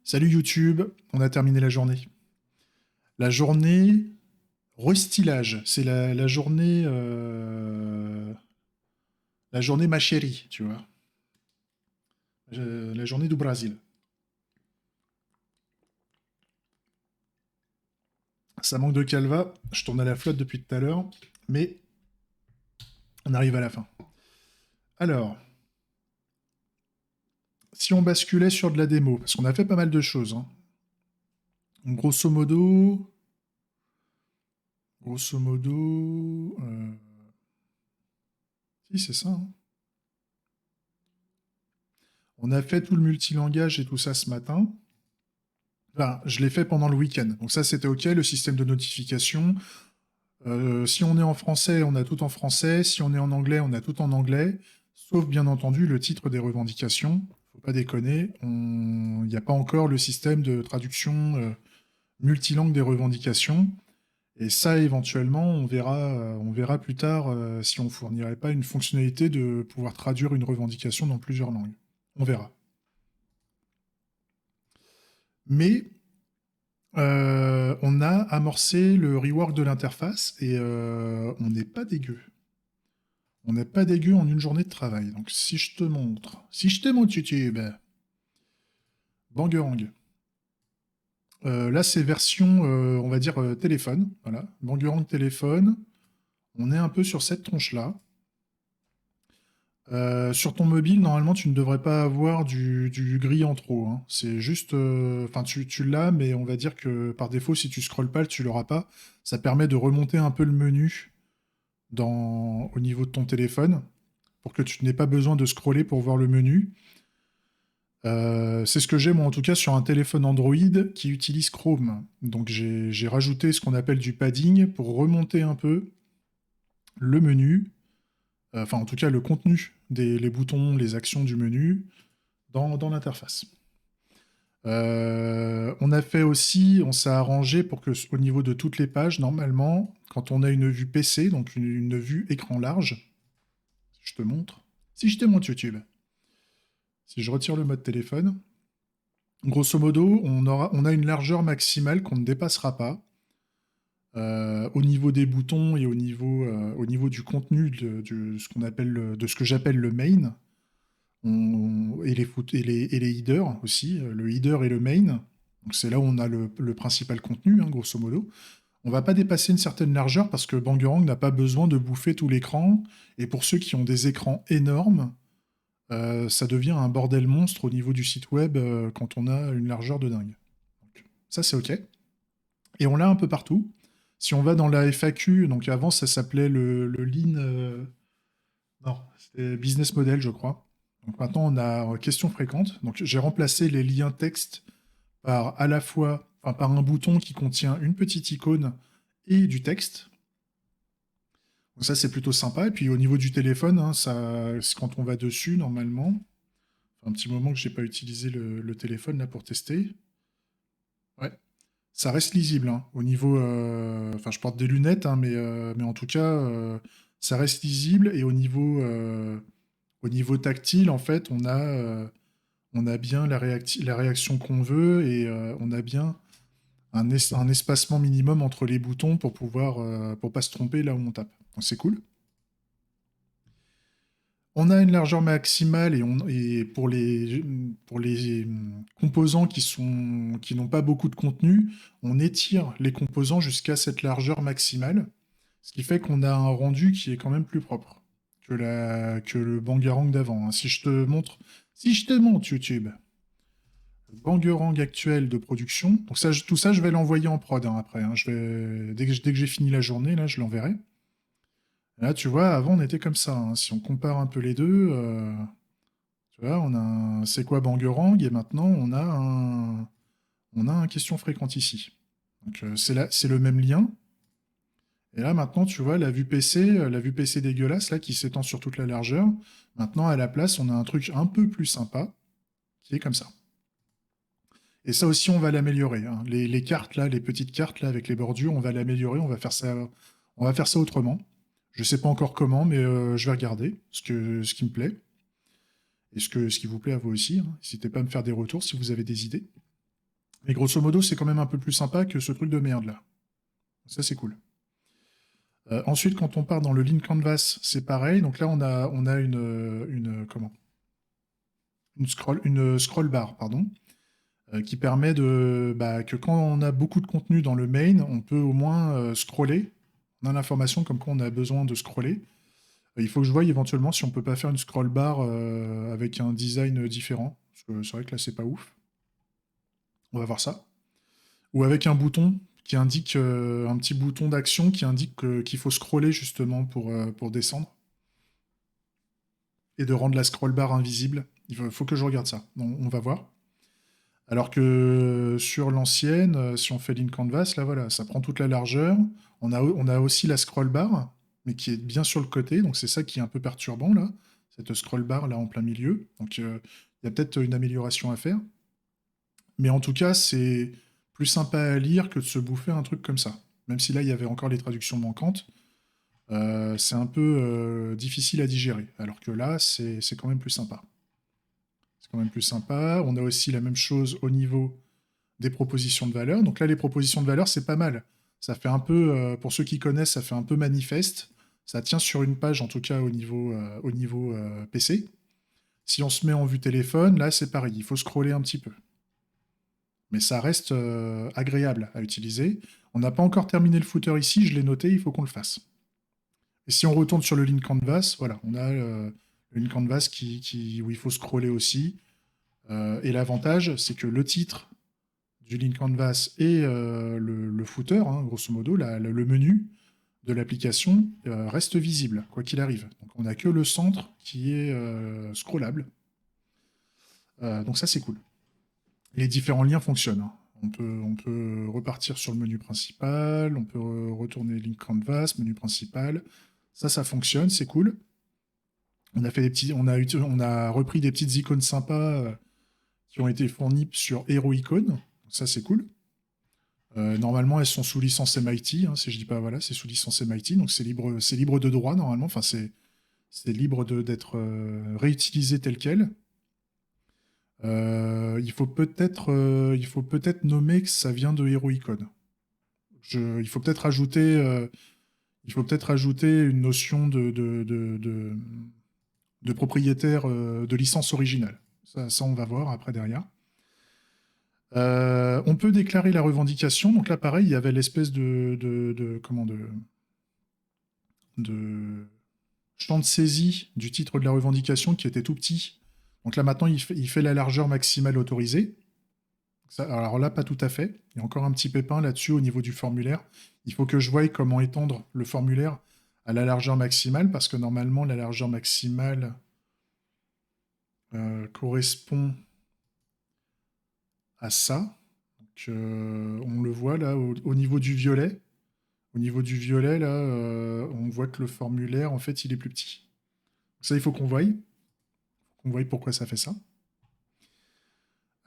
Salut YouTube, on a terminé la journée. La journée restylage, c'est la journée ma chérie, tu vois. La journée du Brésil. Ça manque de calva, je tourne à la flotte depuis tout à l'heure, mais on arrive à la fin. Alors, si on basculait sur de la démo, parce qu'on a fait pas mal de choses, hein. Grosso modo, grosso modo, si c'est ça, hein. On a fait tout le multilangage et tout ça ce matin. Enfin, je l'ai fait pendant le week-end. Donc ça, c'était OK. Le système de notification. Si on est en français, on a tout en français. Si on est en anglais, on a tout en anglais. Sauf, bien entendu, le titre des revendications. Faut pas déconner. Il n'y a pas encore le système de traduction multilangue des revendications. Et ça, éventuellement, on verra plus tard si on fournirait pas une fonctionnalité de pouvoir traduire une revendication dans plusieurs langues. On verra. Mais on a amorcé le rework de l'interface et on n'est pas dégueu. On n'est pas dégueu en une journée de travail. Donc si je te montre YouTube, Bangerang. Là c'est version, on va dire téléphone. Voilà, Bangerang téléphone. On est un peu sur cette tronche-là. Sur ton mobile, normalement, tu ne devrais pas avoir du gris en trop, hein. C'est juste, enfin, tu l'as, mais on va dire que par défaut, si tu scrolles pas, tu l'auras pas. Ça permet de remonter un peu le menu au niveau de ton téléphone pour que tu n'aies pas besoin de scroller pour voir le menu. C'est ce que j'ai moi en tout cas sur un téléphone Android qui utilise Chrome. Donc j'ai rajouté ce qu'on appelle du padding pour remonter un peu le menu, enfin en tout cas le contenu les boutons, les actions du menu dans l'interface. On a fait aussi, on s'est arrangé pour que au niveau de toutes les pages, normalement, quand on a une vue PC, donc une vue écran large, je te montre. Si je te montre YouTube, si je retire le mode téléphone, grosso modo, on a une largeur maximale qu'on ne dépassera pas au niveau des boutons et au niveau du contenu ce qu'on appelle de ce que j'appelle le main. Et les headers aussi, le header et le main. Donc c'est là où on a le principal contenu, hein, grosso modo. On va pas dépasser une certaine largeur parce que Bangerang n'a pas besoin de bouffer tout l'écran. Et pour ceux qui ont des écrans énormes, ça devient un bordel monstre au niveau du site web quand on a une largeur de dingue. Donc, ça, c'est OK. Et on l'a un peu partout. Si on va dans la FAQ, donc avant, ça s'appelait le Lean. Non, c'était Business Model, je crois. Donc maintenant, on a questions fréquentes. Donc j'ai remplacé les liens texte par à la fois, enfin, par un bouton qui contient une petite icône et du texte. Donc ça, c'est plutôt sympa. Et puis au niveau du téléphone, hein, c'est quand on va dessus, normalement, un petit moment que j'ai pas utilisé le téléphone là pour tester. Ouais, ça reste lisible, hein. Au niveau, enfin, je porte des lunettes, hein, mais en tout cas, ça reste lisible. Et au niveau tactile, en fait, on a bien la réaction qu'on veut et on a bien un espacement minimum entre les boutons pour pas se tromper là où on tape. Donc c'est cool. On a une largeur maximale et pour les composants qui n'ont pas beaucoup de contenu, on étire les composants jusqu'à cette largeur maximale, ce qui fait qu'on a un rendu qui est quand même plus propre que le Bangarang d'avant, hein. Si je te montre YouTube, le Bangarang actuel de production, donc ça, tout ça, je vais l'envoyer en prod hein, après, hein. Dès que j'ai fini la journée, là, je l'enverrai. Là, tu vois, avant, on était comme ça, hein. Si on compare un peu les deux, tu vois, c'est quoi Bangerang et maintenant on a un question fréquente ici. Donc c'est le même lien. Et là maintenant, tu vois, la vue PC dégueulasse là qui s'étend sur toute la largeur. Maintenant, à la place, on a un truc un peu plus sympa qui est comme ça. Et ça aussi, on va l'améliorer, hein. Les cartes là, les petites cartes là avec les bordures, on va l'améliorer, on va faire ça autrement. Je sais pas encore comment, mais je vais regarder ce qui me plaît et ce qui vous plaît à vous aussi, hein. N'hésitez pas à me faire des retours si vous avez des idées. Mais grosso modo, c'est quand même un peu plus sympa que ce truc de merde là. Ça, c'est cool. Ensuite, quand on part dans le Lean Canvas, c'est pareil. Donc là, on a comment? Une scroll bar, pardon, qui permet que quand on a beaucoup de contenu dans le main, on peut au moins scroller. On a l'information comme quoi on a besoin de scroller. Il faut que je voie éventuellement si on peut pas faire une scroll bar avec un design différent. Parce que c'est vrai que là, c'est pas ouf. On va voir ça. Ou avec un bouton qui indique, un petit bouton d'action qui indique qu'il faut scroller justement pour descendre. Et de rendre la scroll bar invisible. Il faut que je regarde ça. On va voir. Alors que sur l'ancienne, si on fait Lean Canvas, là voilà, ça prend toute la largeur. On a aussi la scroll bar, mais qui est bien sur le côté, donc c'est ça qui est un peu perturbant là, cette scroll bar là en plein milieu. Donc il y a peut-être une amélioration à faire. Mais en tout cas, c'est plus sympa à lire que de se bouffer un truc comme ça. Même si là, il y avait encore les traductions manquantes, c'est un peu difficile à digérer. Alors que là, c'est quand même plus sympa. C'est quand même plus sympa. On a aussi la même chose au niveau des propositions de valeur. Donc là, les propositions de valeur, c'est pas mal. Ça fait un peu, pour ceux qui connaissent, ça fait un peu manifeste. Ça tient sur une page, en tout cas au niveau PC. Si on se met en vue téléphone, là, c'est pareil. Il faut scroller un petit peu. Mais ça reste agréable à utiliser. On n'a pas encore terminé le footer ici, je l'ai noté, il faut qu'on le fasse. Et si on retourne sur le Lean Canvas, voilà, on a le Lean Canvas où il faut scroller aussi. Et l'avantage, c'est que le titre du Lean Canvas et le footer, hein, grosso modo, le menu de l'application reste visible, quoi qu'il arrive. Donc on n'a que le centre qui est scrollable. Donc ça, c'est cool. Les différents liens fonctionnent, hein. On peut repartir sur le menu principal, on peut retourner Link Canvas, menu principal. Ça fonctionne, c'est cool. On a repris des petites icônes sympas qui ont été fournies sur Hero Icon. Ça, c'est cool. Normalement, elles sont sous licence MIT, hein, si je dis pas, voilà, c'est sous licence MIT, donc c'est libre de droit normalement. Enfin, c'est libre d'être réutilisé tel quel. Il faut peut-être nommer que ça vient de HeroIcon. Il faut peut-être ajouter une notion de propriétaire de licence originale. Ça, on va voir après derrière. On peut déclarer la revendication. Donc là, pareil, il y avait l'espèce de champ de saisie du titre de la revendication qui était tout petit. Donc là, maintenant, il fait la largeur maximale autorisée. Alors là, pas tout à fait. Il y a encore un petit pépin là-dessus au niveau du formulaire. Il faut que je voie comment étendre le formulaire à la largeur maximale, parce que normalement, la largeur maximale correspond à ça. Donc, on le voit là au niveau du violet. Au niveau du violet, là, on voit que le formulaire, en fait, il est plus petit. Ça, il faut qu'on voie. Qu'on voie pourquoi ça fait ça.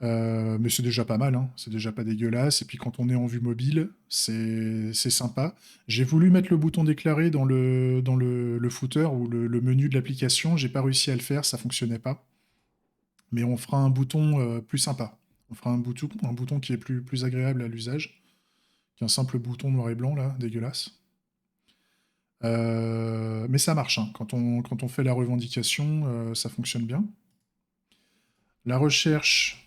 Mais c'est déjà pas mal, hein. C'est déjà pas dégueulasse. Et puis quand on est en vue mobile, c'est sympa. J'ai voulu mettre le bouton déclaré dans le footer ou le menu de l'application. J'ai pas réussi à le faire, ça fonctionnait pas. Mais on fera un bouton plus sympa. On fera un bouton qui est plus agréable à l'usage qu'un simple bouton noir et blanc, là, dégueulasse. Mais ça marche, hein. Quand on fait la revendication, ça fonctionne bien. La recherche.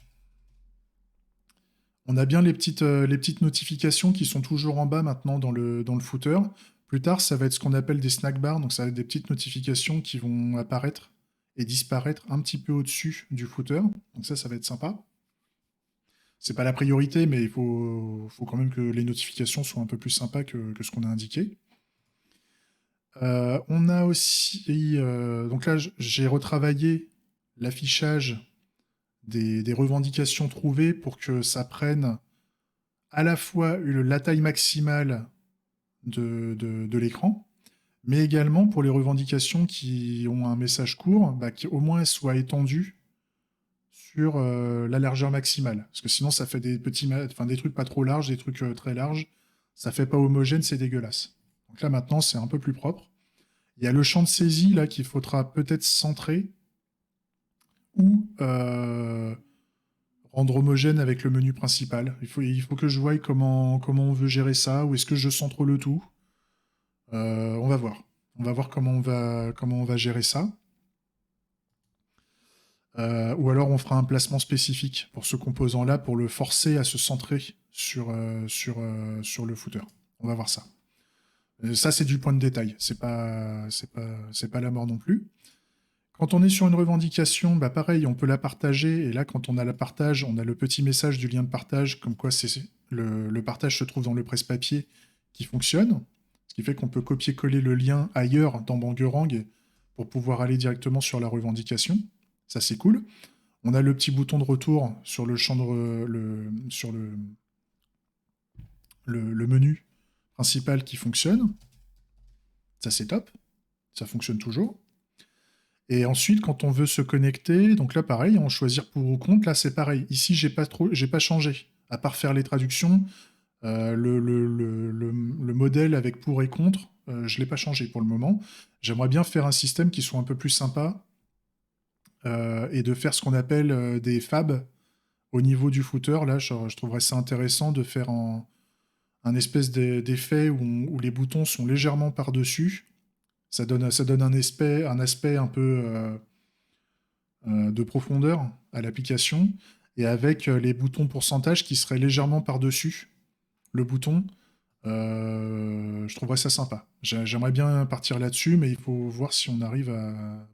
On a bien les petites notifications qui sont toujours en bas maintenant dans le footer. Plus tard, ça va être ce qu'on appelle des snack bars, donc ça va être des petites notifications qui vont apparaître et disparaître un petit peu au-dessus du footer. Donc ça va être sympa. C'est pas la priorité, mais il faut quand même que les notifications soient un peu plus sympas que ce qu'on a indiqué. On a aussi, donc là, j'ai retravaillé l'affichage des revendications trouvées pour que ça prenne à la fois la taille maximale de l'écran, mais également pour les revendications qui ont un message court, qu'au moins elles soient étendues sur la largeur maximale. Parce que sinon, ça fait des trucs pas trop larges, des trucs très larges. Ça fait pas homogène, c'est dégueulasse. Donc là, maintenant, c'est un peu plus propre. Il y a le champ de saisie là qu'il faudra peut-être centrer ou rendre homogène avec le menu principal. Il faut que je voie comment on veut gérer ça, ou est-ce que je centre le tout. On va voir. On va voir comment on va gérer ça. Ou alors on fera un placement spécifique pour ce composant-là pour le forcer à se centrer sur le footer. On va voir ça. Ça, c'est du point de détail. C'est pas la mort non plus. Quand on est sur une revendication, bah pareil, on peut la partager. Et là, quand on a la partage, on a le petit message du lien de partage, comme quoi le partage se trouve dans le presse-papier qui fonctionne. Ce qui fait qu'on peut copier-coller le lien ailleurs dans Bangerang pour pouvoir aller directement sur la revendication. Ça, c'est cool. On a le petit bouton de retour sur le champ sur le menu principal qui fonctionne. Ça, c'est top. Ça fonctionne toujours. Et ensuite, quand on veut se connecter, donc là, pareil, on choisir pour ou contre. Là, c'est pareil. Ici, j'ai pas changé. À part faire les traductions, le modèle avec pour et contre, je l'ai pas changé pour le moment. J'aimerais bien faire un système qui soit un peu plus sympa et de faire ce qu'on appelle des fabs au niveau du footer. Là, je trouverais ça intéressant de faire un espèce d'effet où les boutons sont légèrement par-dessus. Ça donne un aspect un peu de profondeur à l'application, et avec les boutons pourcentage qui seraient légèrement par-dessus le bouton. Je trouverais ça sympa. J'aimerais bien partir là-dessus, mais il faut voir si on arrive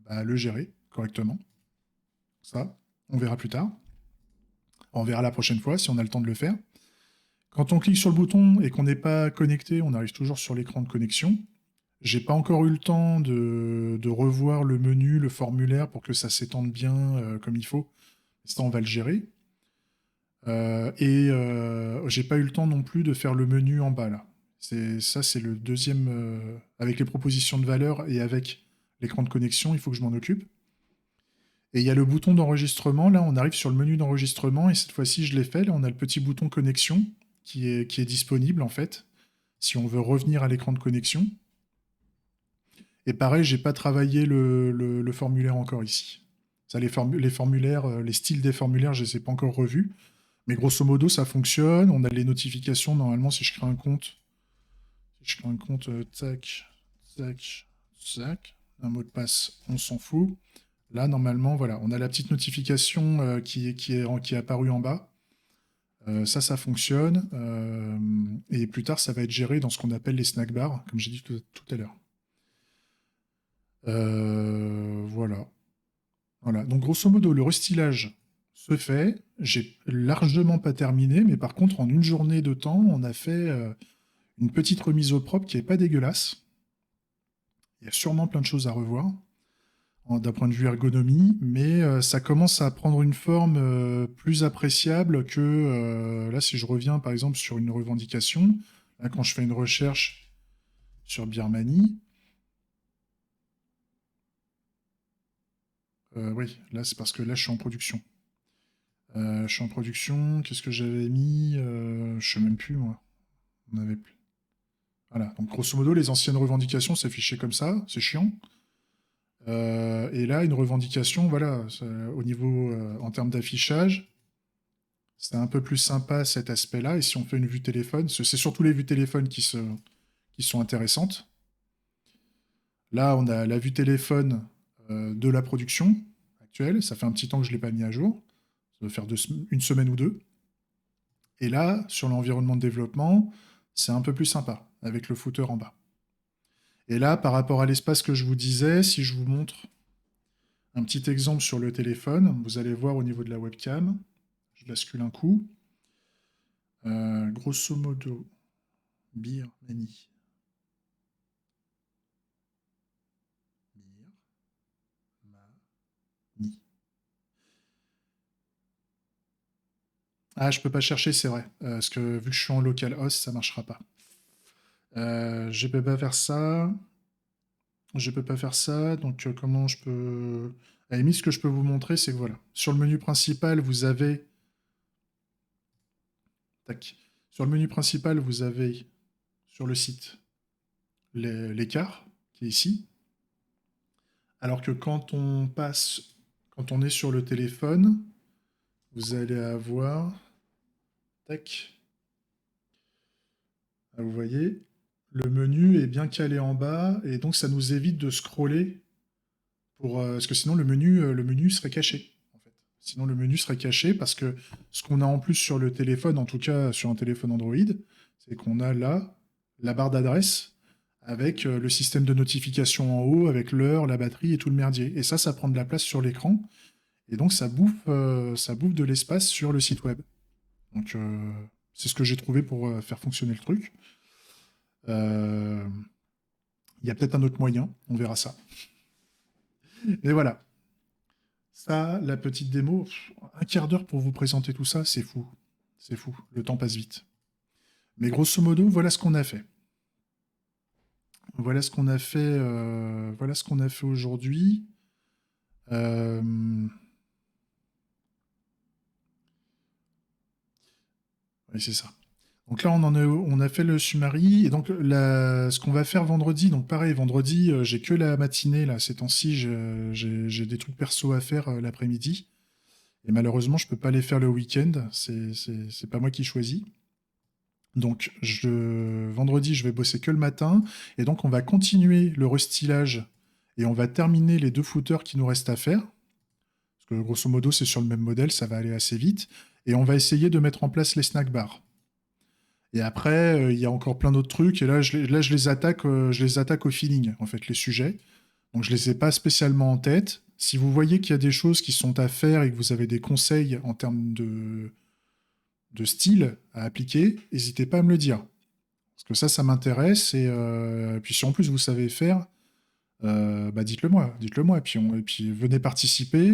à le gérer correctement. Ça, on verra plus tard. On verra la prochaine fois si on a le temps de le faire. Quand on clique sur le bouton et qu'on n'est pas connecté, on arrive toujours sur l'écran de connexion. J'ai pas encore eu le temps de revoir le menu, le formulaire pour que ça s'étende bien comme il faut. Ça, on va le gérer. J'ai pas eu le temps non plus de faire le menu en bas là. C'est le deuxième avec les propositions de valeur et avec l'écran de connexion, il faut que je m'en occupe. Et il y a le bouton d'enregistrement. Là, on arrive sur le menu d'enregistrement et cette fois-ci, je l'ai fait. Là, on a le petit bouton connexion qui est disponible en fait si on veut revenir à l'écran de connexion. Et pareil, j'ai pas travaillé le formulaire encore ici. Ça, les formulaires, les styles des formulaires, je les ai pas encore revus. Mais grosso modo, ça fonctionne. On a les notifications. Normalement, si je crée un compte, tac, tac, tac, un mot de passe, on s'en fout. Là, normalement, voilà, on a la petite notification qui est apparue en bas. Ça fonctionne. Et plus tard, ça va être géré dans ce qu'on appelle les snack bars, comme j'ai dit tout à l'heure. Voilà. Voilà. Donc, grosso modo, le restylage se fait. J'ai largement pas terminé, mais par contre, en une journée de temps, on a fait une petite remise au propre qui est pas dégueulasse. Il y a sûrement plein de choses à revoir d'un point de vue ergonomie, mais ça commence à prendre une forme plus appréciable que là, si je reviens par exemple sur une revendication, là, quand je fais une recherche sur Birmanie, oui, là c'est parce que là je suis en production. Je suis en production, qu'est-ce que j'avais mis je sais même plus moi. On avait plus. Voilà, donc grosso modo, les anciennes revendications s'affichaient comme ça, c'est chiant. Et là, une revendication, voilà, au niveau en termes d'affichage, c'est un peu plus sympa cet aspect-là. Et si on fait une vue téléphone, c'est surtout les vues téléphone qui sont intéressantes. Là, on a la vue téléphone de la production actuelle. Ça fait un petit temps que je ne l'ai pas mis à jour. Ça doit faire une semaine ou deux. Et là, sur l'environnement de développement, c'est un peu plus sympa, avec le footer en bas. Et là, par rapport à l'espace que je vous disais, si je vous montre un petit exemple sur le téléphone, vous allez voir au niveau de la webcam. Je bascule un coup. Grosso modo, Birmanie. Birmanie. Ah, je peux pas chercher, c'est vrai. Parce que vu que je suis en localhost, ça marchera pas. Je peux pas faire ça. Je peux pas faire ça. Donc, comment je peux. À la limite, ce que je peux vous montrer, c'est que voilà. Sur le menu principal, vous avez. Tac. Sur le menu principal, vous avez sur le site l'écart qui est ici. Alors que quand on est sur le téléphone, vous allez avoir... Tac. Ah, vous voyez, le menu est bien calé en bas, et donc ça nous évite de scroller, parce que sinon le menu serait caché, en fait. Sinon le menu serait caché, parce que ce qu'on a en plus sur le téléphone, en tout cas sur un téléphone Android, c'est qu'on a là la barre d'adresse, avec le système de notification en haut, avec l'heure, la batterie et tout le merdier. Et ça prend de la place sur l'écran, et donc ça bouffe de l'espace sur le site web. Donc c'est ce que j'ai trouvé pour faire fonctionner le truc. Euh, Il y a peut-être un autre moyen, on verra ça. Et voilà, ça, la petite démo, un quart d'heure pour vous présenter tout ça, c'est fou. C'est fou, le temps passe vite. Mais grosso modo, voilà ce qu'on a fait. Voilà ce qu'on a fait aujourd'hui. Euh, Oui, c'est ça. Donc là, on a fait le summary. Et donc, ce qu'on va faire vendredi, donc pareil, vendredi, j'ai que la matinée, là, ces temps-ci, j'ai des trucs perso à faire l'après-midi. Et malheureusement, je peux pas les faire le week-end. C'est pas moi qui choisis. Donc, vendredi, je vais bosser que le matin. Et donc, on va continuer le restylage et on va terminer les 2 footers qui nous restent à faire. Parce que grosso modo, c'est sur le même modèle, ça va aller assez vite. Et on va essayer de mettre en place les snack bars. Et après, il y a encore plein d'autres trucs. Et là, je les attaque au feeling, en fait, les sujets. Donc, je les ai pas spécialement en tête. Si vous voyez qu'il y a des choses qui sont à faire et que vous avez des conseils en termes de style à appliquer, n'hésitez pas à me le dire. Parce que ça m'intéresse. Et puis, si en plus vous savez faire, bah dites-le moi. Dites-le moi. Et puis, venez participer.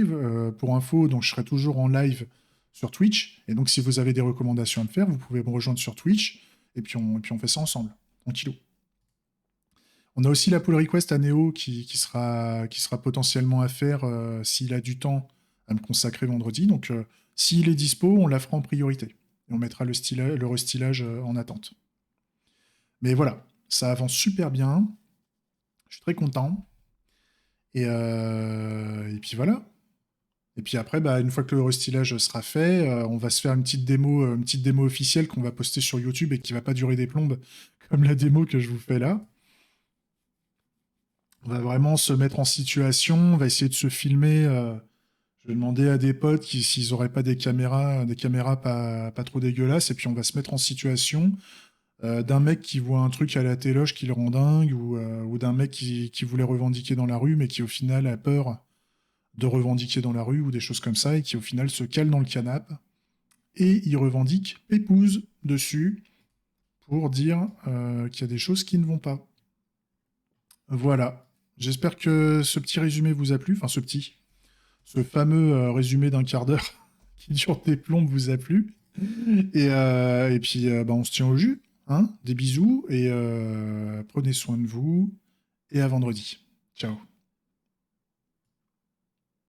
Pour info, donc, je serai toujours en live sur Twitch. Et donc, si vous avez des recommandations à me faire, vous pouvez me rejoindre sur Twitch. Et puis on fait ça ensemble, tranquillou. On a aussi la pull request à Néo qui sera potentiellement à faire s'il a du temps à me consacrer vendredi. Donc, s'il est dispo, on la fera en priorité. Et on mettra le restylage en attente. Mais voilà, ça avance super bien. Je suis très content. Et puis voilà. Et puis après, bah, une fois que le restylage sera fait, on va se faire une petite démo officielle qu'on va poster sur YouTube et qui va pas durer des plombes comme la démo que je vous fais là. On va vraiment se mettre en situation, on va essayer de se filmer. Je vais demander à des potes s'ils n'auraient pas des caméras pas trop dégueulasses, et puis on va se mettre en situation d'un mec qui voit un truc à la téloche qui le rend dingue, ou d'un mec qui voulait revendiquer dans la rue, mais qui au final a peur de revendiquer dans la rue, ou des choses comme ça, et qui au final se cale dans le canapé, et il revendique épouse dessus pour dire qu'il y a des choses qui ne vont pas. Voilà. J'espère que ce petit résumé vous a plu, enfin ce fameux résumé d'un quart d'heure qui dure des plombes vous a plu. Et puis, bah, on se tient au jus. Hein, des bisous et prenez soin de vous. Et à vendredi. Ciao.